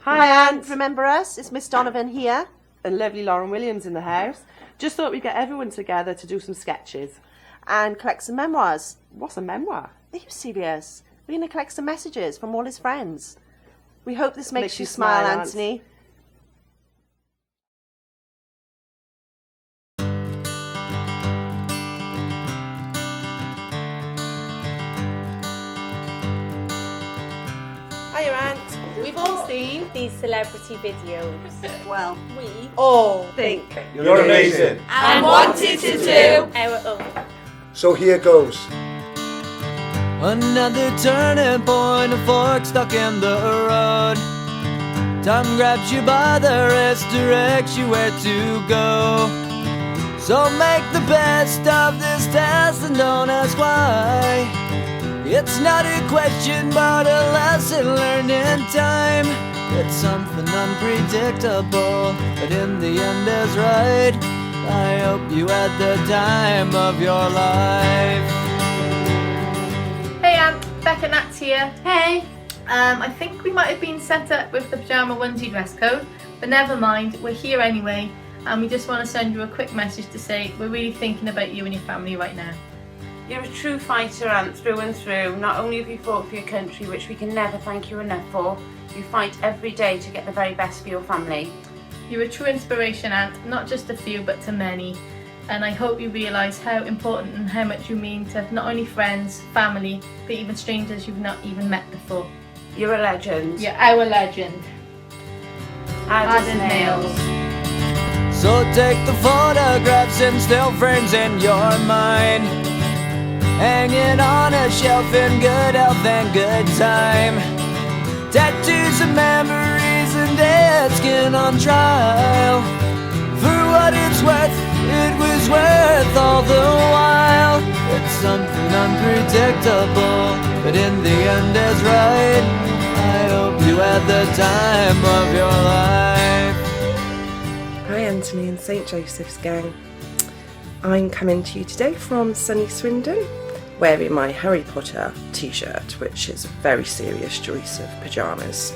Hi, Aunt. Remember us? It's Miss Donovan here. And lovely Lauren Williams in the house. Just thought we'd get everyone together to do some sketches. And collect some memoirs. What's a memoir? Are you serious? We're going to collect some messages from all his friends. We hope this makes you smile, Anthony. Hiya, Aunt. We've all seen these celebrity videos. Well, We all think You're amazing. and wanted to do our own. So here goes. Another turning point, a fork stuck in the road. Time grabs you by the wrist, directs you where to go. So make the best of this test and don't ask why. It's not a question but a lesson learned in time. It's something unpredictable, but in the end is right. I hope you had the time of your life. Hey Becca Nats here. Hey. I think we might have been set up with the pyjama onesie dress code, but never mind, we're here anyway, and we just want to send you a quick message to say we're really thinking about you and your family right now. You're a true fighter, Aunt, through and through. Not only have you fought for your country, which we can never thank you enough for, you fight every day to get the very best for your family. You're a true inspiration, Aunt, not just a few but to many. And I hope you realise how important and how much you mean to not only friends, family, but even strangers you've not even met before. You're a legend. You're our legend. Hard as nails. So take the photographs and still frames in your mind, hanging on a shelf in good health and good time. Tattoos of memories and dead skin on trial. For what it's worth, it was worth all the while. It's something unpredictable, but in the end is right. I hope you had the time of your life. Hi Anthony and St Joseph's gang. I'm coming to you today from sunny Swindon, wearing my Harry Potter t-shirt, which is a very serious choice of pyjamas.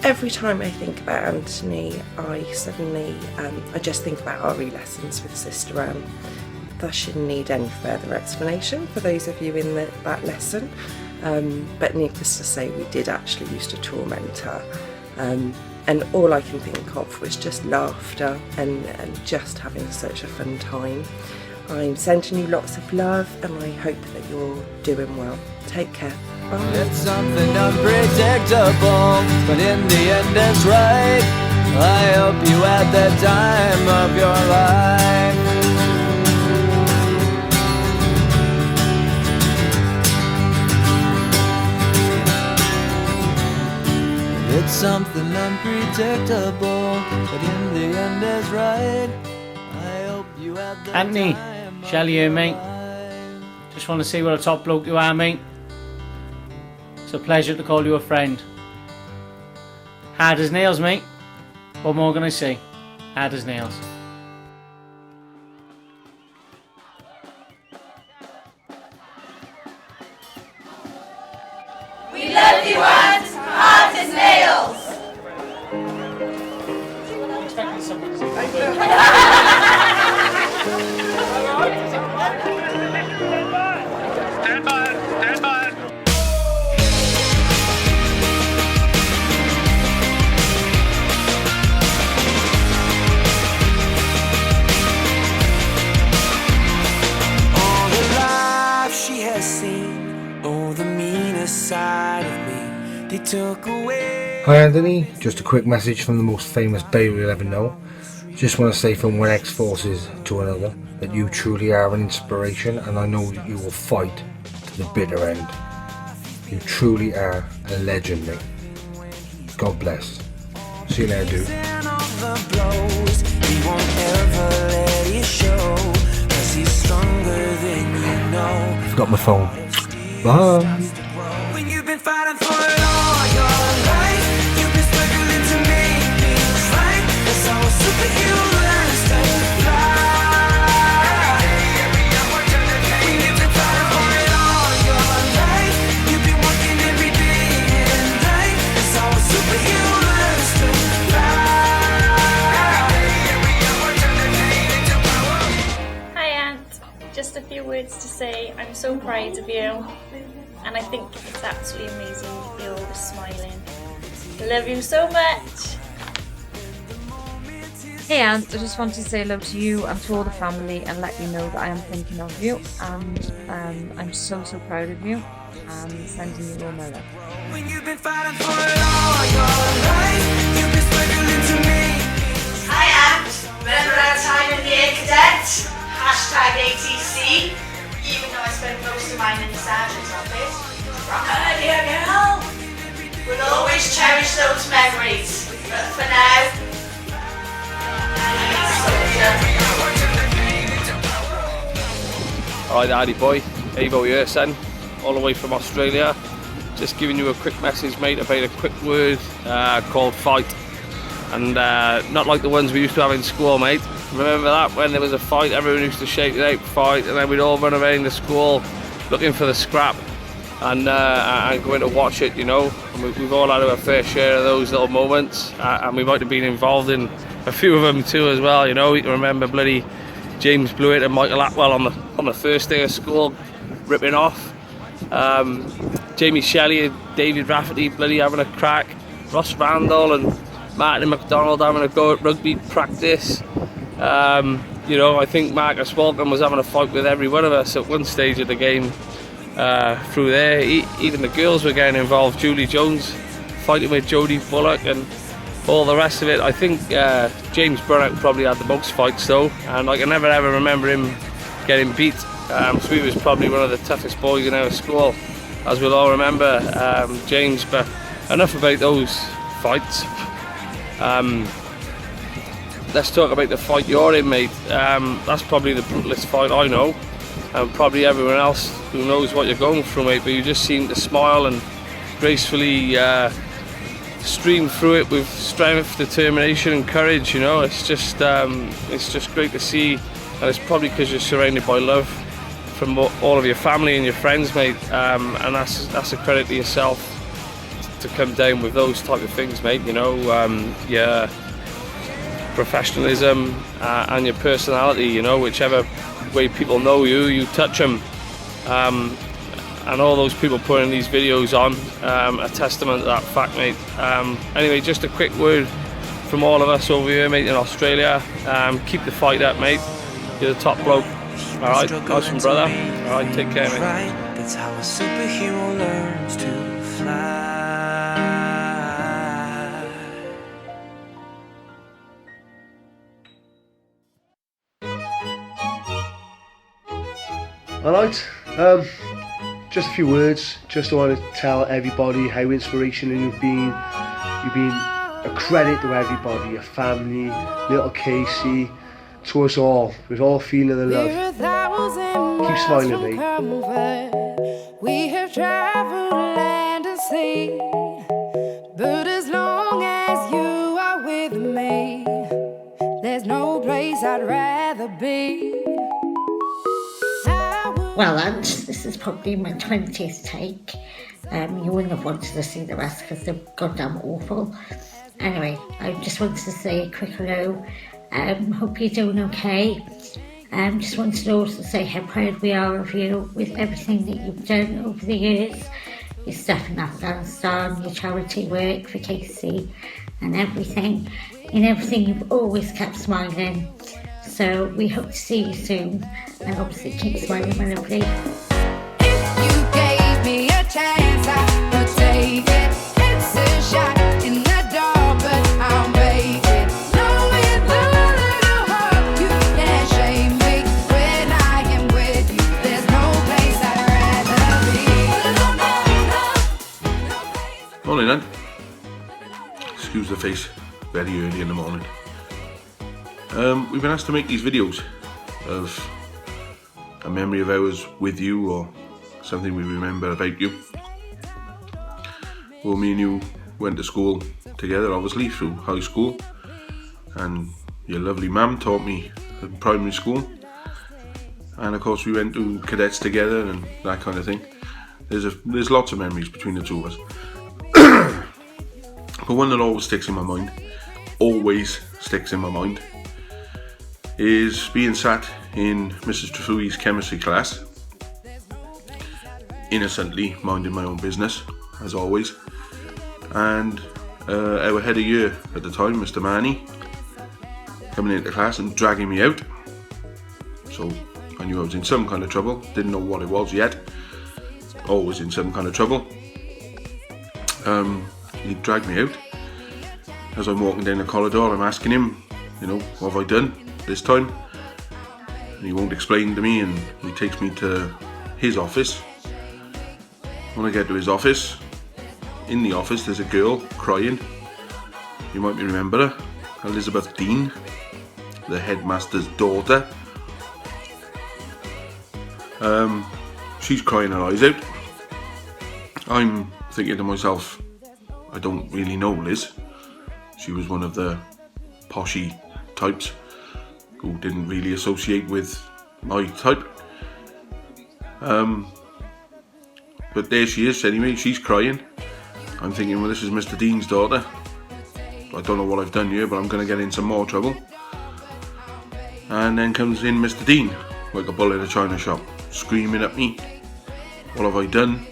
Every time I think about Anthony, I just think about RE lessons with Sister Anne. That shouldn't need any further explanation for those of you in that lesson, but needless to say, we did actually used to torment her, and all I can think of was just laughter and just having such a fun time. I'm sending you lots of love and I hope that you're doing well. Take care. Bye. It's something unpredictable, but in the end it's right. I hope you had the time of your life. It's something unpredictable, but in the end is right. I hope you had the Anthony, time of Shelley here, your mate. life. Just want to see what a top bloke you are, mate. It's a pleasure to call you a friend. Hard as nails, mate. What more can I say? Hard as nails. We love you, Aunt. Hard as nails. All the life she has seen, oh, the meanest side of me, they took away. Hi Anthony, just a quick message from the most famous baby you'll ever know. Just want to say from one ex-forces to another that you truly are an inspiration, and I know that you will fight to the bitter end. You truly are a legend, mate. God bless. See you later, dude. And all the blows, he won't ever let it show, 'cause he's stronger than you know. I've got my phone. Bye. When you've been fighting for it all your life, you've been struggling to make things right. That's how a superhero learns to fly. When you've been fighting for it all your life, you've been working every day and night. That's how a superhero learns. I'm so proud of you, and I think it's absolutely amazing that you're always smiling. I love you so much. Hey Aunt, I just want to say hello to you and to all the family and let you know that I am thinking of you, and I'm so proud of you, and sending you all my love. When you've been fighting for it all your life, you've been struggling to me. Hi Aunt, remember our time in the Air Cadet? #ATC. Even though I spent most of mine in the sergeant's office. Rock on, dear girl. We'll always cherish those memories. But for now, Alright Daddy boy, Avo here son, all the way from Australia. Just giving you a quick message mate about a quick word called fight. And not like the ones we used to have in school mate. Remember that when there was a fight, everyone used to shout it out, fight, and then we'd all run around the school looking for the scrap and going to watch it, you know. And we've all had our fair share of those little moments, and we might have been involved in a few of them too as well, you know. You can remember bloody James Blewett and Michael Atwell on the first day of school ripping off. Jamie Shelley and David Rafferty bloody having a crack. Ross Randall and Martin McDonald having a go at rugby practice. You know, I think Marcus Walton was having a fight with every one of us at one stage of the game through there. Even the girls were getting involved. Julie Jones fighting with Jodie Bullock and all the rest of it. I think James Burnout probably had the most fights though, and I can never ever remember him getting beat. So he was probably one of the toughest boys in our school, as we'll all remember James. But enough about those fights. Let's talk about the fight you're in mate. That's probably the brutalest fight I know, and probably everyone else who knows what you're going through mate, but you just seem to smile and gracefully stream through it with strength, determination and courage, you know. It's just great to see, and it's probably because you're surrounded by love from all of your family and your friends mate, and that's a credit to yourself to come down with those type of things mate, you know. Your professionalism and your personality, you know, whichever way people know you, you touch them. And all those people putting these videos on, a testament to that fact mate. Anyway, just a quick word from all of us over here mate in Australia. Keep the fight up mate, you're the top bloke. Alright, nice one brother. Alright, take care mate. That's how a superhero learns to fly. Alright, just a few words. Just want to tell everybody how inspirational you've been. You've been a credit to everybody, your family, little Casey, to us all. We're all feeling the love. Keep smiling, mate. We have traveled land and sea, but as long as you are with me, there's no place I'd rather be. Well, Aunt, this is probably my 20th take. You wouldn't have wanted to see the rest because they're goddamn awful. Anyway, I just wanted to say a quick hello. Hope you're doing okay. Just wanted to also say how proud we are of you with everything that you've done over the years. Your stuff in Afghanistan, your charity work for Casey and everything. In everything you've always kept smiling. So we hope to see you soon, and obviously keep smiling, my lovely. If you gave me a chance, I would take it. It's a shot in the dark, but I'll make it. Knowing the little heart, you can't shame me when I am with you. There's no place I'd rather be. Morning then. Excuse the face, very early in the morning. We've been asked to make these videos of a memory of ours with you or something we remember about you. Well, me and you went to school together, obviously, through high school, and your lovely mum taught me in primary school, and of course we went to cadets together and that kind of thing. There's lots of memories between the two of us. But one that always sticks in my mind, is being sat in Mrs. Trefouille's chemistry class innocently minding my own business, as always. And our head of year at the time, Mr. Manny, coming into class and dragging me out. So I knew I was in some kind of trouble, didn't know what it was yet. Always in some kind of trouble. He dragged me out. As I'm walking down the corridor, I'm asking him, you know, what have I done this time? And he won't explain to me, and he takes me to his office. When I get to his office, in the office there's a girl crying. You might remember her, Elizabeth Dean, the headmaster's daughter. She's crying her eyes out. I'm thinking to myself, I don't really know Liz. She was one of the poshy types who didn't really associate with my type. But there she is anyway, she's crying. I'm thinking, well, this is Mr. Dean's daughter. I don't know what I've done here, but I'm going to get in some more trouble. And then comes in Mr. Dean, like a bull in a china shop, screaming at me. What have I done?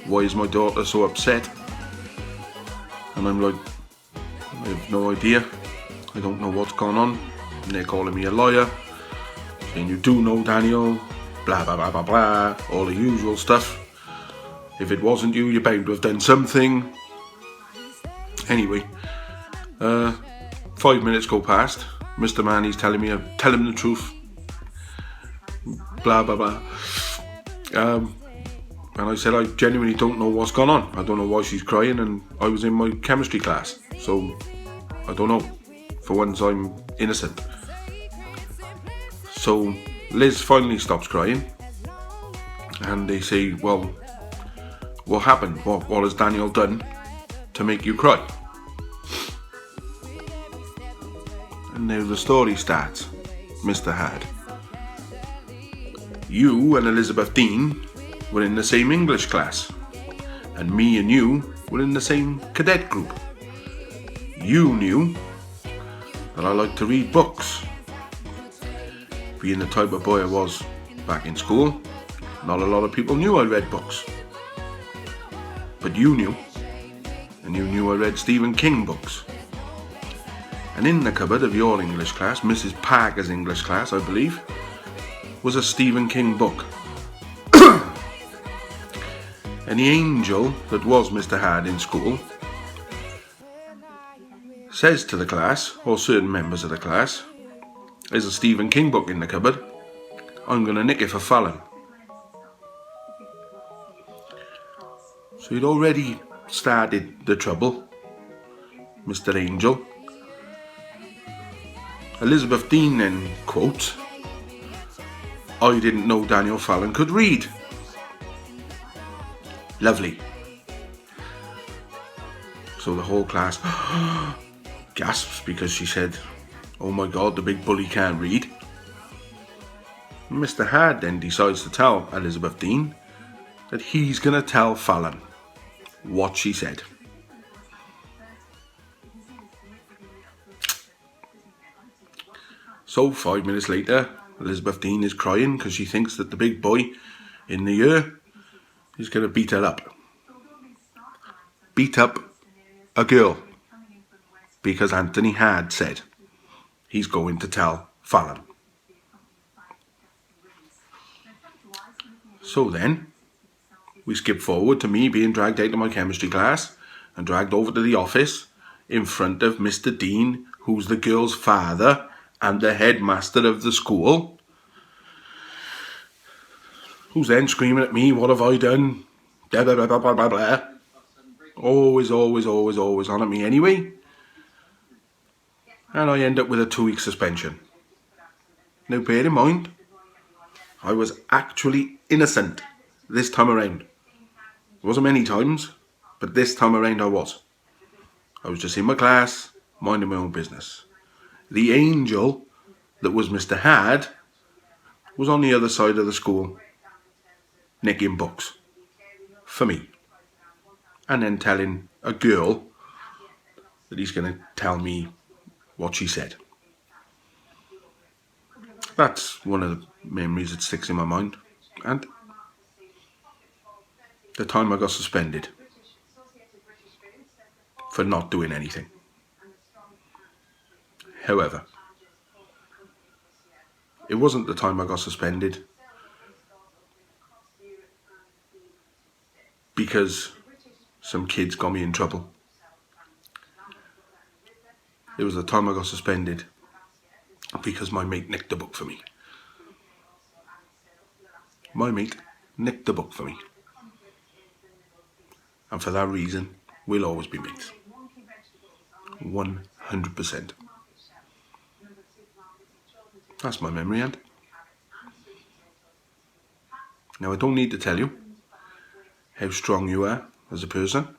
Why is my daughter so upset? And I'm like, I have no idea. I don't know what's going on. And they're calling me a liar, saying you do know Daniel, blah blah blah blah blah, all the usual stuff. If it wasn't you, you're bound to have done something. Anyway, 5 minutes go past. Mr. Manny's telling me, tell him the truth. Blah blah blah. And I said, I genuinely don't know what's gone on. I don't know why she's crying, and I was in my chemistry class, so I don't know. For once, I'm innocent. So Liz finally stops crying, and they say, well, what happened? What has Daniel done to make you cry? And now the story starts, Mr. Had. You and Elizabeth Dean were in the same English class, and me and you were in the same cadet group. You knew that I liked to read books. Being the type of boy I was back in school, not a lot of people knew I read books. But you knew, and you knew I read Stephen King books. And in the cupboard of your English class, Mrs. Parker's English class, I believe, was a Stephen King book. And the angel that was Mr. Hard in school says to the class, or certain members of the class, there's a Stephen King book in the cupboard, I'm going to nick it for Fallon. So he'd already started the trouble, Mr. Angel. Elizabeth Dean then quotes, I didn't know Daniel Fallon could read. Lovely. So the whole class gasps because she said, oh my god, the big bully can't read. Mr. Hard then decides to tell Elizabeth Dean that he's going to tell Fallon what she said. So 5 minutes later, Elizabeth Dean is crying because she thinks that the big boy in the year is going to beat her up. Beat up a girl. Because Anthony Hard said he's going to tell Fallon. So then, we skip forward to me being dragged out of my chemistry class and dragged over to the office in front of Mr. Dean, who's the girl's father and the headmaster of the school, who's then screaming at me, what have I done? Blah, blah, blah, blah, blah, blah, blah. Always on at me anyway. And I end up with a 2-week suspension. Now bear in mind, I was actually innocent this time around. It wasn't many times, but this time around I was. I was just in my class, minding my own business. The angel that was Mr. Hard was on the other side of the school, nicking books for me, and then telling a girl that he's going to tell me what she said. That's one of the memories that sticks in my mind. And the time I got suspended for not doing anything. However, it wasn't the time I got suspended because some kids got me in trouble. It was the time I got suspended because my mate nicked the book for me. My mate nicked the book for me. And for that reason, we'll always be mates. 100%. That's my memory, Aunt. Now, I don't need to tell you how strong you are as a person.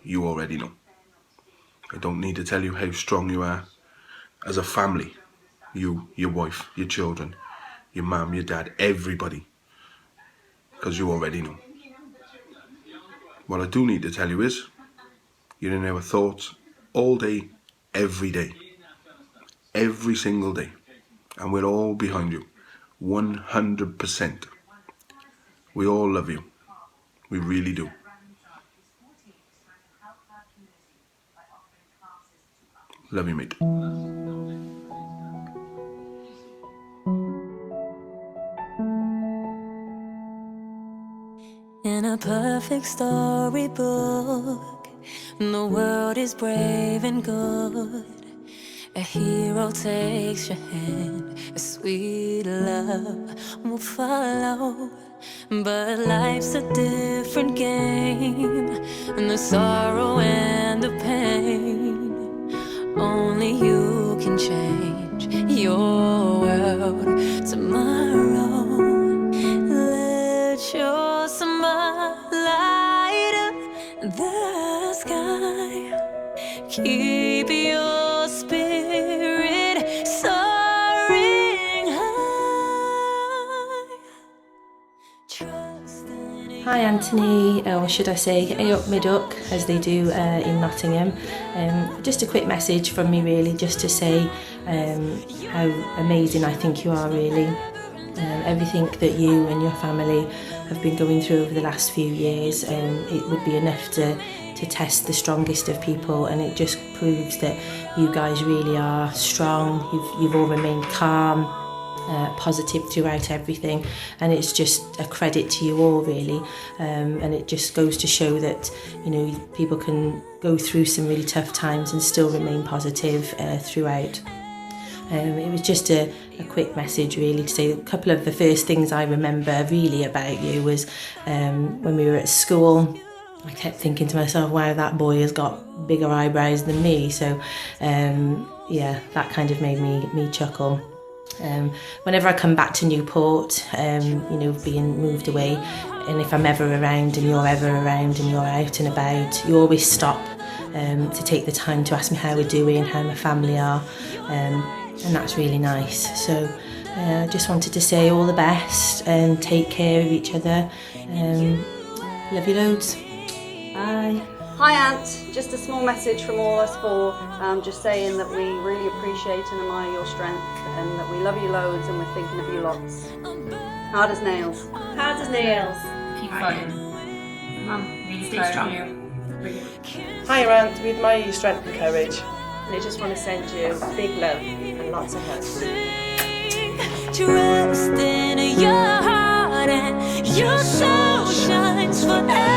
You already know. I don't need to tell you how strong you are as a family. You, your wife, your children, your mum, your dad, everybody. Because you already know. What I do need to tell you is, you're in our thoughts all day, every day. Every single day. And we're all behind you. 100%. We all love you. We really do. Love you, mate. In a perfect storybook, the world is brave and good. A hero takes your hand, a sweet love will follow. But life's a different game, and the sorrow and the pain, only you can change your world tomorrow. Let your smile light up the sky. Keep your spirit soaring high. Hi Anthony, or should I say hey up mid up, as they do in Nottingham. Just a quick message from me really, just to say how amazing I think you are really. Everything that you and your family have been going through over the last few years, it would be enough to test the strongest of people, and it just proves that you guys really are strong. You've all remained calm, positive throughout everything, and it's just a credit to you all really, and it just goes to show that, you know, people can go through some really tough times and still remain positive throughout. It was just a quick message really to say a couple of the first things I remember really about you was when we were at school. I kept thinking to myself, wow, that boy has got bigger eyebrows than me. So yeah, that kind of made me chuckle. Whenever I come back to Newport, you know, being moved away, and if I'm ever around and you're ever around and you're out and about, you always stop to take the time to ask me how we're doing, how my family are, and that's really nice. So I just wanted to say all the best and take care of each other. Love you loads. Bye. Hi Ant, just a small message from all us four, just saying that we really appreciate and admire your strength, and that we love you loads and we're thinking of you lots. Hard as nails. Hard as nails. Keep fighting. Mum, really stay strong. Hi Aunt, we admire your strength and courage. And I just want to send you big love and lots of hugs. Trust in your heart and your soul shines forever.